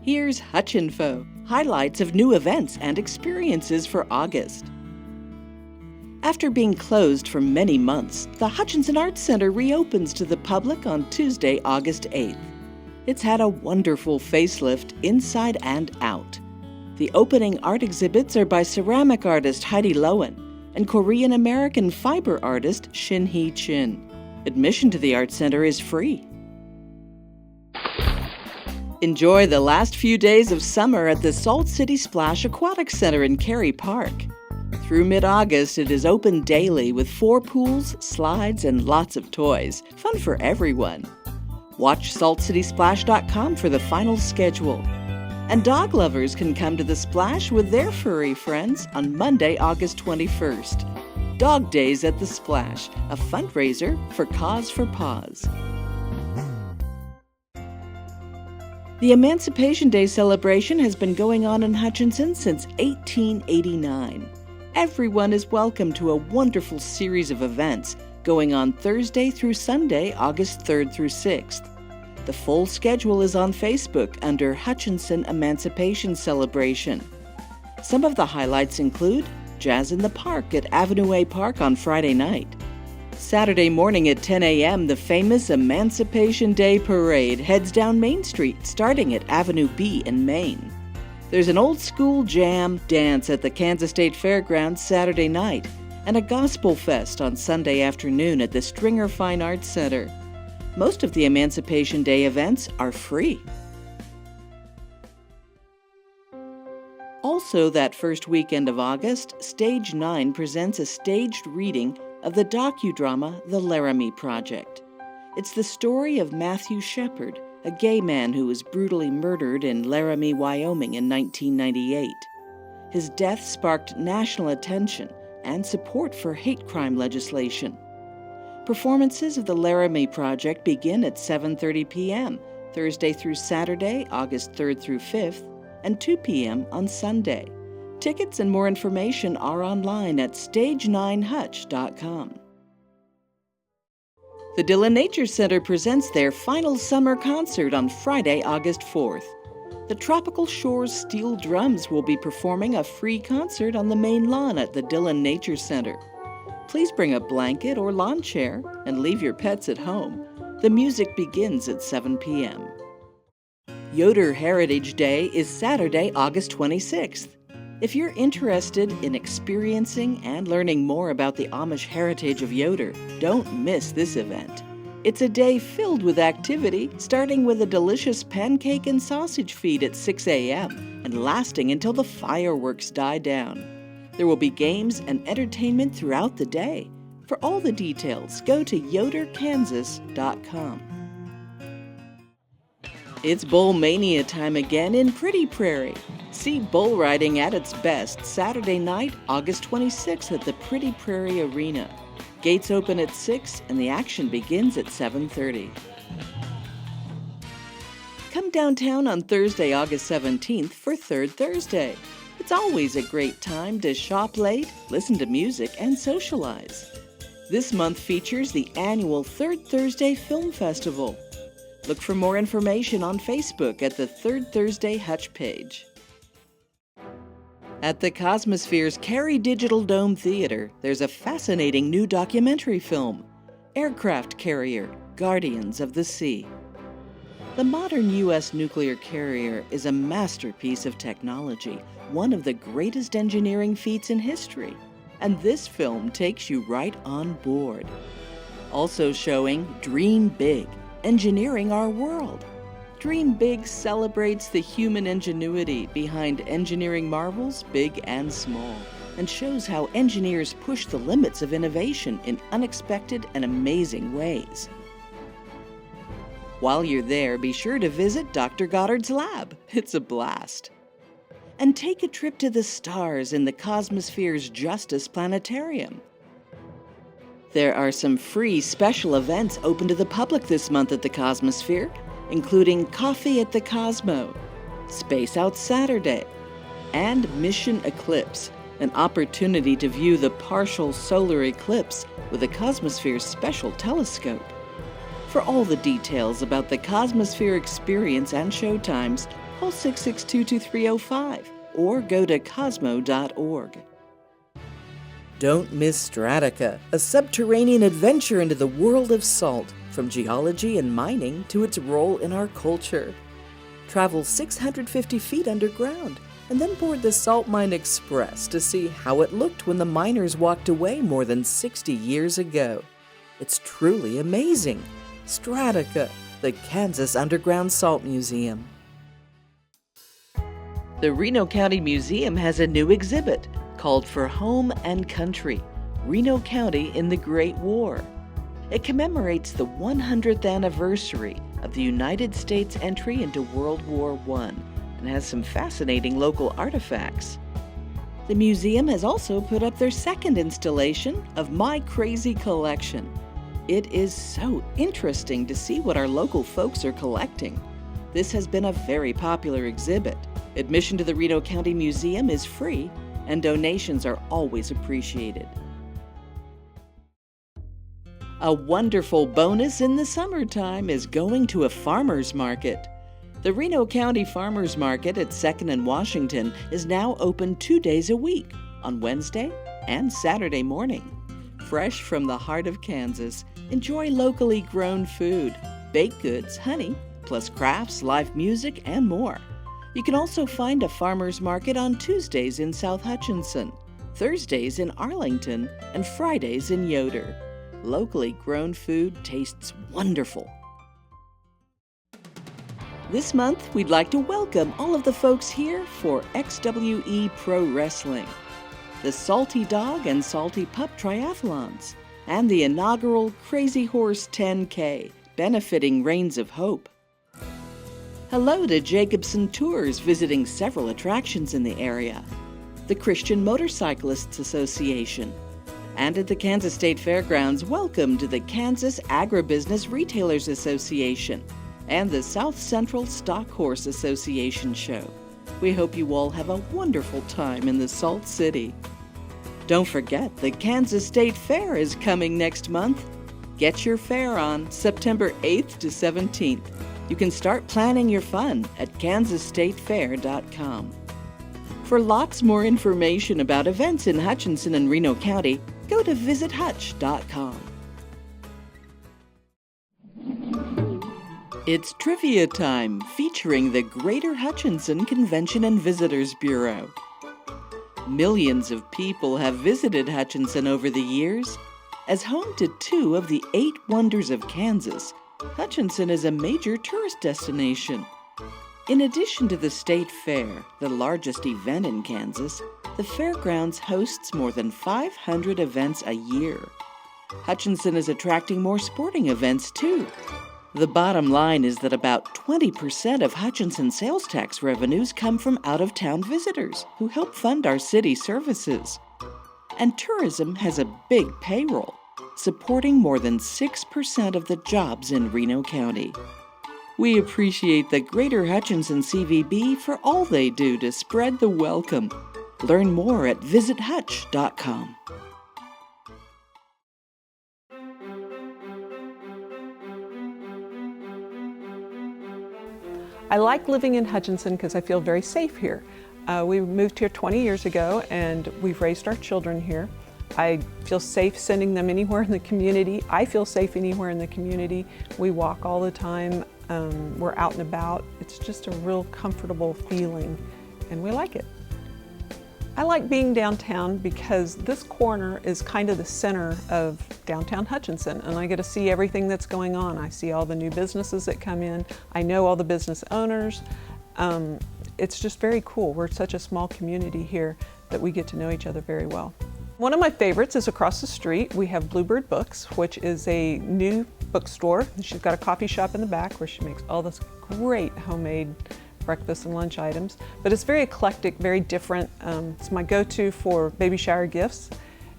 Here's HutchInfo, highlights of new events and experiences for August. After being closed for many months, the Hutchinson Arts Center reopens to the public on Tuesday, August 8th. It's had a wonderful facelift inside and out. The opening art exhibits are by ceramic artist Heidi Lowen and Korean-American fiber artist Shin-hee Chin. Admission to the Art Center is free. Enjoy the last few days of summer at the Salt City Splash Aquatic Center in Cary Park. Through mid-August, it is open daily with 4 pools, slides, and lots of toys. Fun for everyone. Watch saltcitysplash.com for the final schedule. And dog lovers can come to the Splash with their furry friends on Monday, August 21st. Dog Days at the Splash, a fundraiser for Cause for Paws. The Emancipation Day celebration has been going on in Hutchinson since 1889. Everyone is welcome to a wonderful series of events going on Thursday through Sunday, August 3rd through 6th. The full schedule is on Facebook under Hutchinson Emancipation Celebration. Some of the highlights include Jazz in the Park at Avenue A Park on Friday night. Saturday morning at 10 a.m., the famous Emancipation Day Parade heads down Main Street, starting at Avenue B in Maine. There's an old-school jam dance at the Kansas State Fairgrounds Saturday night, and a gospel fest on Sunday afternoon at the Stringer Fine Arts Center. Most of the Emancipation Day events are free. Also, that first weekend of August, Stage 9 presents a staged reading of the docudrama The Laramie Project. It's the story of Matthew Shepard, a gay man who was brutally murdered in Laramie, Wyoming in 1998. His death sparked national attention and support for hate crime legislation. Performances of the Laramie Project begin at 7:30 p.m., Thursday through Saturday, August 3rd through 5th, and 2 p.m. on Sunday. Tickets and more information are online at stage9hutch.com. The Dillon Nature Center presents their final summer concert on Friday, August 4th. The Tropical Shores Steel Drums will be performing a free concert on the main lawn at the Dillon Nature Center. Please bring a blanket or lawn chair and leave your pets at home. The music begins at 7 p.m. Yoder Heritage Day is Saturday, August 26th. If you're interested in experiencing and learning more about the Amish heritage of Yoder, don't miss this event. It's a day filled with activity, starting with a delicious pancake and sausage feed at 6 a.m. and lasting until the fireworks die down. There will be games and entertainment throughout the day. For all the details, go to yoderkansas.com. It's Bull Mania time again in Pretty Prairie. See bull riding at its best Saturday night, August 26th at the Pretty Prairie Arena. Gates open at 6 and the action begins at 7:30. Come downtown on Thursday, August 17th for Third Thursday. It's always a great time to shop late, listen to music, and socialize. This month features the annual Third Thursday Film Festival. Look for more information on Facebook at the Third Thursday Hutch page. At the Cosmosphere's Cary Digital Dome Theater, there's a fascinating new documentary film, Aircraft Carrier, Guardians of the Sea. The modern U.S. nuclear carrier is a masterpiece of technology, one of the greatest engineering feats in history, and this film takes you right on board. Also showing Dream Big, Engineering Our World. Dream Big celebrates the human ingenuity behind engineering marvels, big and small, and shows how engineers push the limits of innovation in unexpected and amazing ways. While you're there, be sure to visit Dr. Goddard's lab. It's a blast. And take a trip to the stars in the Cosmosphere's Justice Planetarium. There are some free special events open to the public this month at the Cosmosphere, including Coffee at the Cosmo, Space Out Saturday, and Mission Eclipse, an opportunity to view the partial solar eclipse with a Cosmosphere special telescope. For all the details about the Cosmosphere experience and showtimes, call 662-2305 or go to cosmo.org. Don't miss Strataca, a subterranean adventure into the world of salt, from geology and mining to its role in our culture. Travel 650 feet underground and then board the Salt Mine Express to see how it looked when the miners walked away more than 60 years ago. It's truly amazing. Strataca, the Kansas Underground Salt Museum. The Reno County Museum has a new exhibit called For Home and Country, Reno County in the Great War. It commemorates the 100th anniversary of the United States entry into World War I and has some fascinating local artifacts. The museum has also put up their second installation of My Crazy Collection. It is so interesting to see what our local folks are collecting. This has been a very popular exhibit. Admission to the Reno County Museum is free, and donations are always appreciated. A wonderful bonus in the summertime is going to a farmer's market. The Reno County Farmers Market at 2nd and Washington is now open 2 days a week, on Wednesday and Saturday morning. Fresh from the heart of Kansas, enjoy locally grown food, baked goods, honey, plus crafts, live music, and more. You can also find a farmer's market on Tuesdays in South Hutchinson, Thursdays in Arlington, and Fridays in Yoder. Locally grown food tastes wonderful. This month, we'd like to welcome all of the folks here for XWE Pro Wrestling, the Salty Dog and Salty Pup Triathlons, and the inaugural Crazy Horse 10K, benefiting Reigns of Hope. Hello to Jacobson Tours, visiting several attractions in the area, the Christian Motorcyclists Association, and at the Kansas State Fairgrounds, welcome to the Kansas Agribusiness Retailers Association and the South Central Stock Horse Association show. We hope you all have a wonderful time in the Salt City. Don't forget, the Kansas State Fair is coming next month. Get your fare on September 8th to 17th. You can start planning your fun at kansasstatefair.com. For lots more information about events in Hutchinson and Reno County, go to visithutch.com. It's trivia time, featuring the Greater Hutchinson Convention and Visitors Bureau. Millions of people have visited Hutchinson over the years. As home to 2 of the 8 wonders of Kansas, Hutchinson is a major tourist destination. In addition to the State Fair, the largest event in Kansas, the fairgrounds hosts more than 500 events a year. Hutchinson is attracting more sporting events, too. The bottom line is that about 20% of Hutchinson sales tax revenues come from out-of-town visitors who help fund our city services. And tourism has a big payroll, supporting more than 6% of the jobs in Reno County. We appreciate the Greater Hutchinson CVB for all they do to spread the welcome. Learn more at visithutch.com. I like living in Hutchinson because I feel very safe here. We moved here 20 years ago and we've raised our children here. I feel safe sending them anywhere in the community. I feel safe anywhere in the community. We walk all the time. We're out and about. It's just a real comfortable feeling and we like it. I like being downtown because this corner is kind of the center of downtown Hutchinson and I get to see everything that's going on. I see all the new businesses that come in. I know all the business owners. It's just very cool. We're such a small community here that we get to know each other very well. One of my favorites is across the street. We have Bluebird Books, which is a new bookstore. She's got a coffee shop in the back where she makes all this great homemade breakfast and lunch items. But it's very eclectic, very different. It's my go-to for baby shower gifts.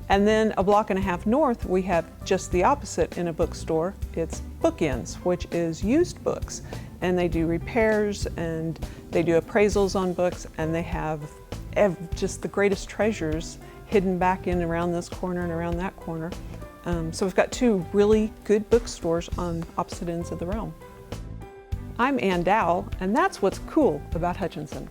And then a block and a half north, we have just the opposite in a bookstore. It's Bookends, which is used books. And they do repairs and they do appraisals on books and they have just the greatest treasures hidden back in around this corner and around that corner. So we've got 2 really good bookstores on opposite ends of the realm. I'm Ann Dowell, and that's what's cool about Hutchinson.